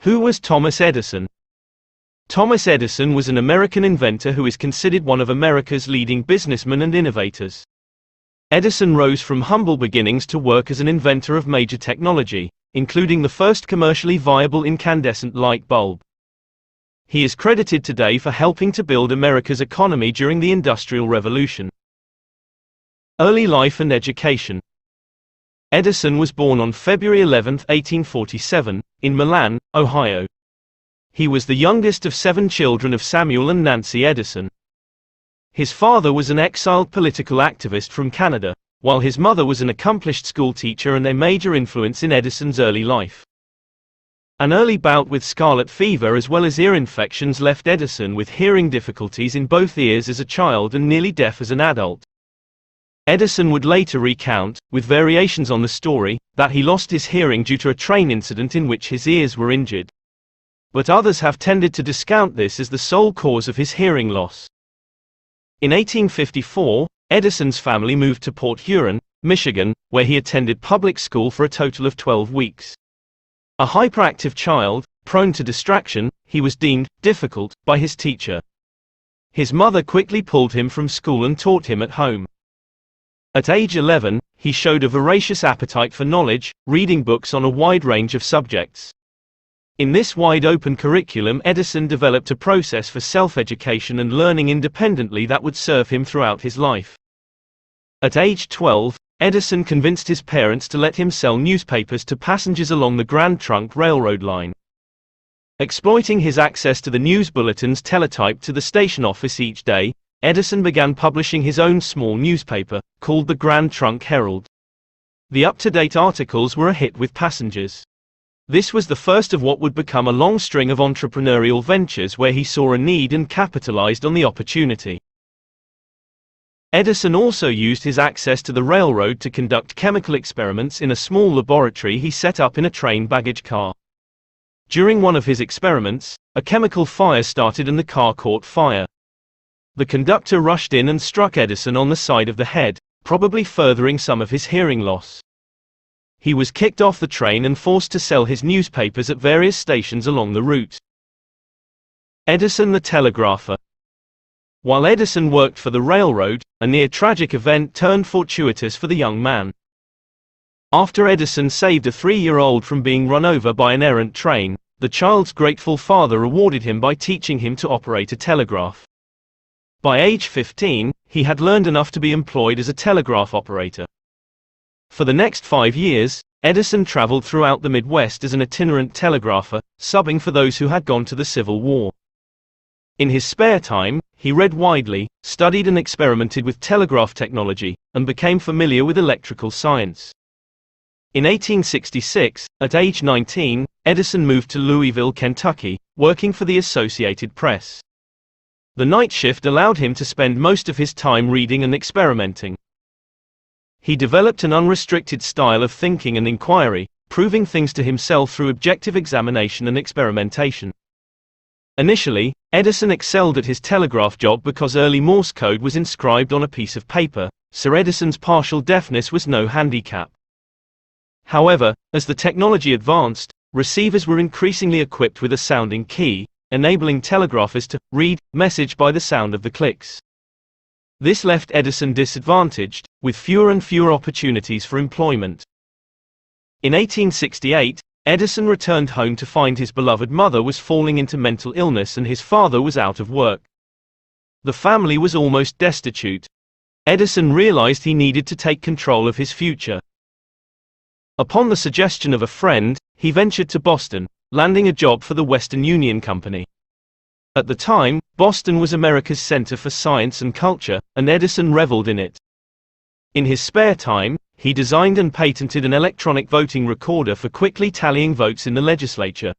Who was Thomas Edison? Thomas Edison was an American inventor who is considered one of America's leading businessmen and innovators. Edison rose from humble beginnings to work as an inventor of major technology, including the first commercially viable incandescent light bulb. He is credited today for helping to build America's economy during the Industrial Revolution. Early life and education. Edison was born on February 11, 1847, in Milan, Ohio. He was the youngest of 7 children of Samuel and Nancy Edison. His father was an exiled political activist from Canada, while his mother was an accomplished schoolteacher and a major influence in Edison's early life. An early bout with scarlet fever as well as ear infections left Edison with hearing difficulties in both ears as a child and nearly deaf as an adult. Edison would later recount, with variations on the story, that he lost his hearing due to a train incident in which his ears were injured. But others have tended to discount this as the sole cause of his hearing loss. In 1854, Edison's family moved to Port Huron, Michigan, where he attended public school for a total of 12 weeks. A hyperactive child, prone to distraction, he was deemed difficult by his teacher. His mother quickly pulled him from school and taught him at home. At age 11, he showed a voracious appetite for knowledge, reading books on a wide range of subjects. In this wide-open curriculum, Edison developed a process for self-education and learning independently that would serve him throughout his life. At age 12, Edison convinced his parents to let him sell newspapers to passengers along the Grand Trunk Railroad line. Exploiting his access to the news bulletins teletyped to the station office each day, Edison began publishing his own small newspaper, called the Grand Trunk Herald. The up-to-date articles were a hit with passengers. This was the first of what would become a long string of entrepreneurial ventures where he saw a need and capitalized on the opportunity. Edison also used his access to the railroad to conduct chemical experiments in a small laboratory he set up in a train baggage car. During one of his experiments, a chemical fire started and the car caught fire. The conductor rushed in and struck Edison on the side of the head, probably furthering some of his hearing loss. He was kicked off the train and forced to sell his newspapers at various stations along the route. Edison the telegrapher. While Edison worked for the railroad, a near-tragic event turned fortuitous for the young man. After Edison saved a 3-year-old from being run over by an errant train, the child's grateful father rewarded him by teaching him to operate a telegraph. By age 15, he had learned enough to be employed as a telegraph operator. For the next 5 years, Edison traveled throughout the Midwest as an itinerant telegrapher, subbing for those who had gone to the Civil War. In his spare time, he read widely, studied and experimented with telegraph technology, and became familiar with electrical science. In 1866, at age 19, Edison moved to Louisville, Kentucky, working for the Associated Press. The night shift allowed him to spend most of his time reading and experimenting. He developed an unrestricted style of thinking and inquiry, proving things to himself through objective examination and experimentation. Initially, Edison excelled at his telegraph job because early Morse code was inscribed on a piece of paper, so Edison's partial deafness was no handicap. However, as the technology advanced, receivers were increasingly equipped with a sounding key, enabling telegraphers to read message by the sound of the clicks. This left Edison disadvantaged, with fewer and fewer opportunities for employment. In 1868, Edison returned home to find his beloved mother was falling into mental illness and his father was out of work. The family was almost destitute. Edison realized he needed to take control of his future. Upon the suggestion of a friend, he ventured to Boston, landing a job for the Western Union Company. At the time, Boston was America's center for science and culture, and Edison reveled in it. In his spare time, he designed and patented an electronic voting recorder for quickly tallying votes in the legislature.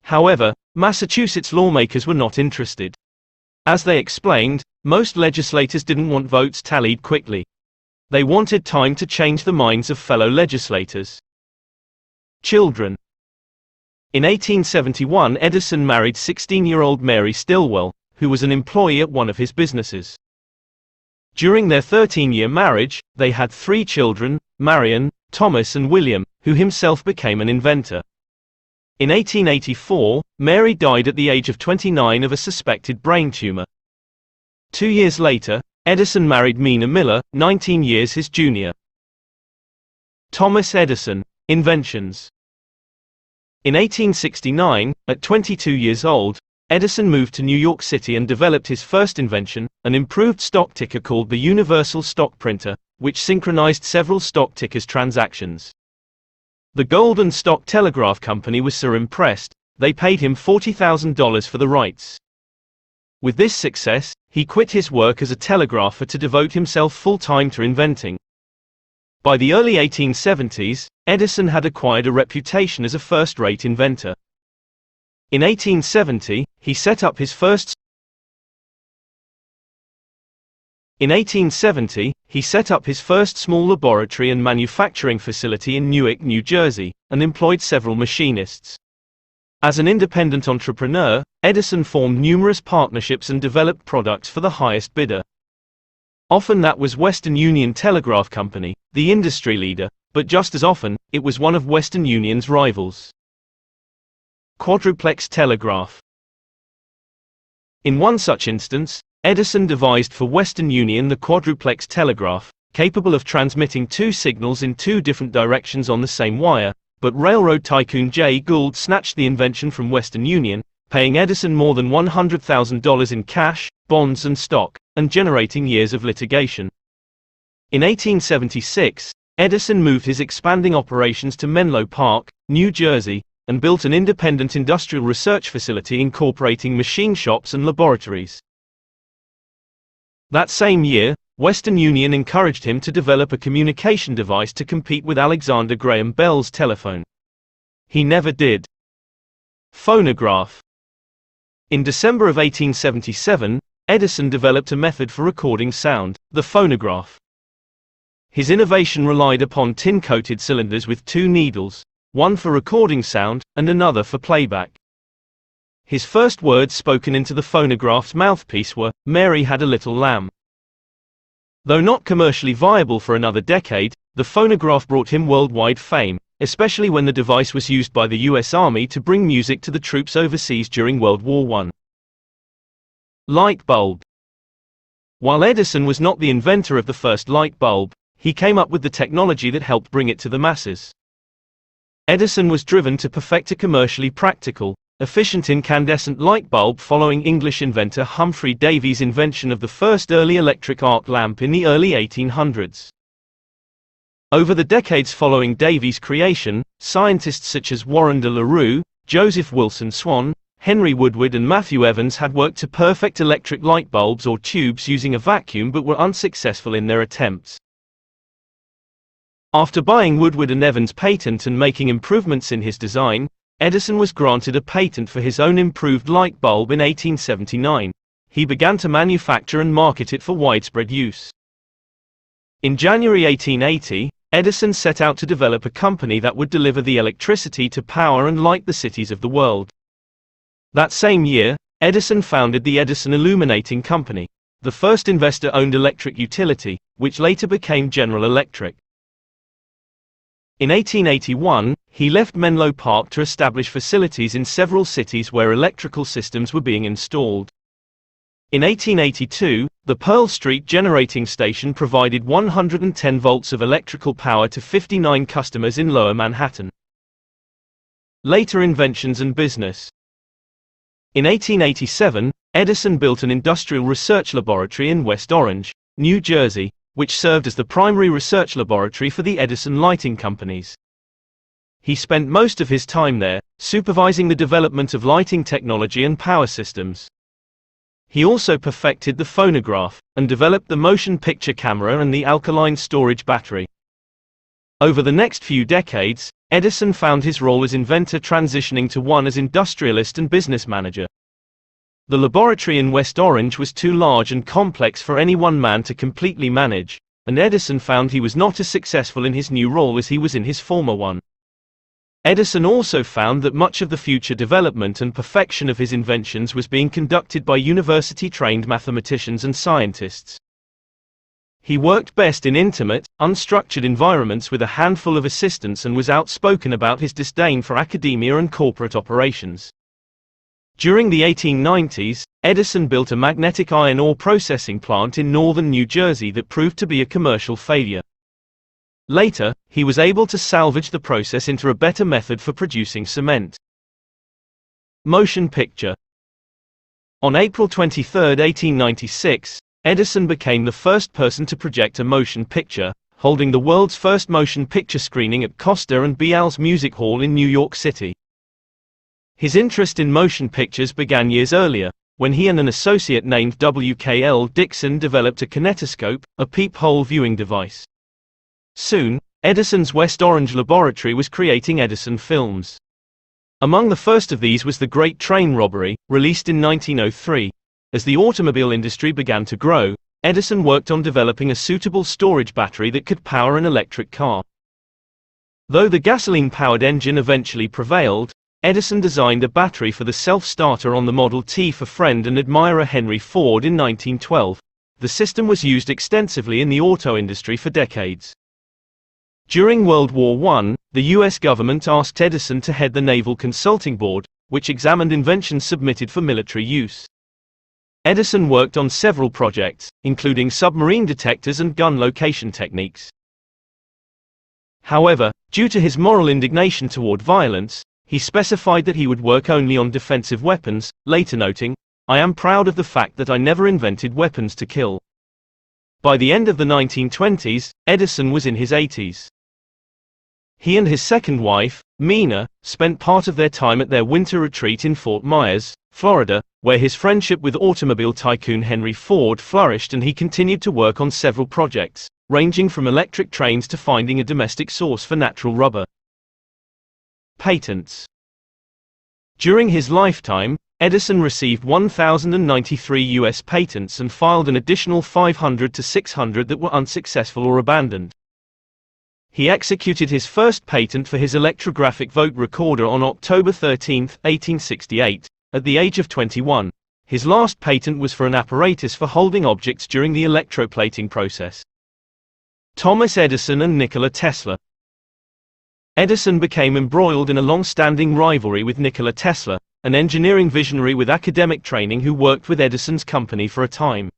However, Massachusetts lawmakers were not interested. As they explained, most legislators didn't want votes tallied quickly. They wanted time to change the minds of fellow legislators. Children. In 1871, Edison married 16-year-old Mary Stilwell, who was an employee at one of his businesses. During their 13-year marriage, they had 3 children, Marion, Thomas and William, who himself became an inventor. In 1884, Mary died at the age of 29 of a suspected brain tumor. 2 years later, Edison married Mina Miller, 19 years his junior. Thomas Edison, inventions. In 1869, at 22 years old, Edison moved to New York City and developed his first invention, an improved stock ticker called the Universal Stock Printer, which synchronized several stock tickers' transactions. The Golden Stock Telegraph Company was so impressed, they paid him $40,000 for the rights. With this success, he quit his work as a telegrapher to devote himself full-time to inventing. By the early 1870s, Edison had acquired a reputation as a first-rate inventor. In 1870, he set up his first small laboratory and manufacturing facility in Newark, New Jersey, and employed several machinists. As an independent entrepreneur, Edison formed numerous partnerships and developed products for the highest bidder. Often that was Western Union Telegraph Company, the industry leader, but just as often, it was one of Western Union's rivals. Quadruplex telegraph. In one such instance, Edison devised for Western Union the quadruplex telegraph, capable of transmitting two signals in two different directions on the same wire, but railroad tycoon Jay Gould snatched the invention from Western Union, paying Edison more than $100,000 in cash, bonds and stock, and generating years of litigation. In 1876, Edison moved his expanding operations to Menlo Park, New Jersey, and built an independent industrial research facility incorporating machine shops and laboratories. That same year, Western Union encouraged him to develop a communication device to compete with Alexander Graham Bell's telephone. He never did. Phonograph. In December of 1877, Edison developed a method for recording sound, the phonograph. His innovation relied upon tin-coated cylinders with two needles, one for recording sound, and another for playback. His first words spoken into the phonograph's mouthpiece were, "Mary had a little lamb." Though not commercially viable for another decade, the phonograph brought him worldwide fame, especially when the device was used by the U.S. Army to bring music to the troops overseas during World War I. Light bulb. While Edison was not the inventor of the first light bulb, he came up with the technology that helped bring it to the masses. Edison was driven to perfect a commercially practical, efficient incandescent light bulb following English inventor Humphrey Davy's invention of the first early electric arc lamp in the early 1800s. Over the decades following Davy's creation, scientists such as Warren de la Rue, Joseph Wilson Swan, Henry Woodward and Matthew Evans had worked to perfect electric light bulbs or tubes using a vacuum but were unsuccessful in their attempts. After buying Woodward and Evans' patent and making improvements in his design, Edison was granted a patent for his own improved light bulb in 1879. He began to manufacture and market it for widespread use. In January 1880, Edison set out to develop a company that would deliver the electricity to power and light the cities of the world. That same year, Edison founded the Edison Illuminating Company, the first investor-owned electric utility, which later became General Electric. In 1881, he left Menlo Park to establish facilities in several cities where electrical systems were being installed. In 1882, the Pearl Street generating station provided 110 volts of electrical power to 59 customers in Lower Manhattan. Later inventions and business. In 1887, Edison built an industrial research laboratory in West Orange, New Jersey, which served as the primary research laboratory for the Edison lighting companies. He spent most of his time there, supervising the development of lighting technology and power systems. He also perfected the phonograph, and developed the motion picture camera and the alkaline storage battery. Over the next few decades, Edison found his role as inventor transitioning to one as industrialist and business manager. The laboratory in West Orange was too large and complex for any one man to completely manage, and Edison found he was not as successful in his new role as he was in his former one. Edison also found that much of the future development and perfection of his inventions was being conducted by university-trained mathematicians and scientists. He worked best in intimate, unstructured environments with a handful of assistants and was outspoken about his disdain for academia and corporate operations. During the 1890s, Edison built a magnetic iron ore processing plant in northern New Jersey that proved to be a commercial failure. Later, he was able to salvage the process into a better method for producing cement. Motion picture. On April 23, 1896, Edison became the first person to project a motion picture, holding the world's first motion picture screening at Costa and Bial's Music Hall in New York City. His interest in motion pictures began years earlier, when he and an associate named W.K.L. Dixon developed a kinetoscope, a peephole viewing device. Soon, Edison's West Orange laboratory was creating Edison films. Among the first of these was The Great Train Robbery, released in 1903. As the automobile industry began to grow, Edison worked on developing a suitable storage battery that could power an electric car. Though the gasoline-powered engine eventually prevailed, Edison designed a battery for the self-starter on the Model T for friend and admirer Henry Ford in 1912. The system was used extensively in the auto industry for decades. During World War I, the U.S. government asked Edison to head the Naval Consulting Board, which examined inventions submitted for military use. Edison worked on several projects, including submarine detectors and gun location techniques. However, due to his moral indignation toward violence, he specified that he would work only on defensive weapons, later noting, "I am proud of the fact that I never invented weapons to kill." By the end of the 1920s, Edison was in his 80s. He and his second wife, Mina, spent part of their time at their winter retreat in Fort Myers, Florida, where his friendship with automobile tycoon Henry Ford flourished, and he continued to work on several projects, ranging from electric trains to finding a domestic source for natural rubber. Patents. During his lifetime, Edison received 1,093 U.S. patents and filed an additional 500 to 600 that were unsuccessful or abandoned. He executed his first patent for his electrographic vote recorder on October 13, 1868, at the age of 21. His last patent was for an apparatus for holding objects during the electroplating process. Thomas Edison and Nikola Tesla. Edison became embroiled in a long-standing rivalry with Nikola Tesla, an engineering visionary with academic training who worked with Edison's company for a time.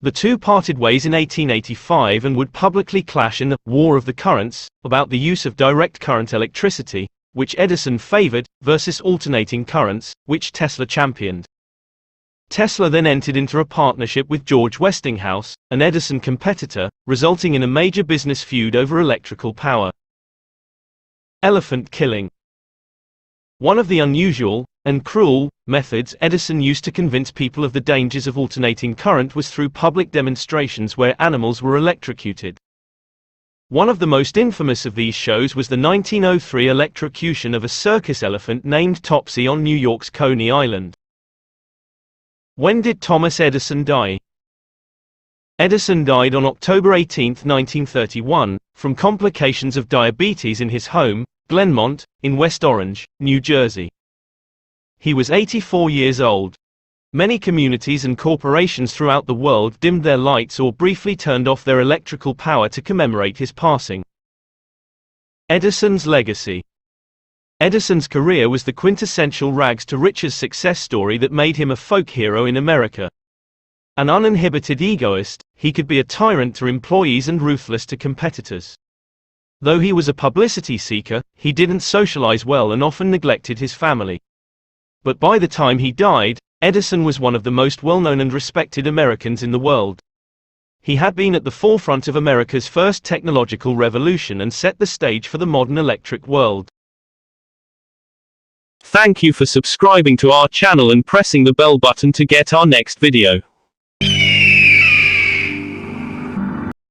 The two parted ways in 1885 and would publicly clash in the War of the Currents about the use of direct current electricity, which Edison favored, versus alternating currents, which Tesla championed. Tesla then entered into a partnership with George Westinghouse, an Edison competitor, resulting in a major business feud over electrical power. Elephant killing. One of the unusual, and cruel, methods Edison used to convince people of the dangers of alternating current was through public demonstrations where animals were electrocuted. One of the most infamous of these shows was the 1903 electrocution of a circus elephant named Topsy on New York's Coney Island. When did Thomas Edison die? Edison died on October 18, 1931, from complications of diabetes in his home, Glenmont, in West Orange, New Jersey. He was 84 years old. Many communities and corporations throughout the world dimmed their lights or briefly turned off their electrical power to commemorate his passing. Edison's legacy. Edison's career was the quintessential rags to riches success story that made him a folk hero in America. An uninhibited egoist, he could be a tyrant to employees and ruthless to competitors. Though he was a publicity seeker, he didn't socialize well and often neglected his family. But by the time he died, Edison was one of the most well-known and respected Americans in the world. He had been at the forefront of America's first technological revolution and set the stage for the modern electric world. Thank you for subscribing to our channel and pressing the bell button to get our next video.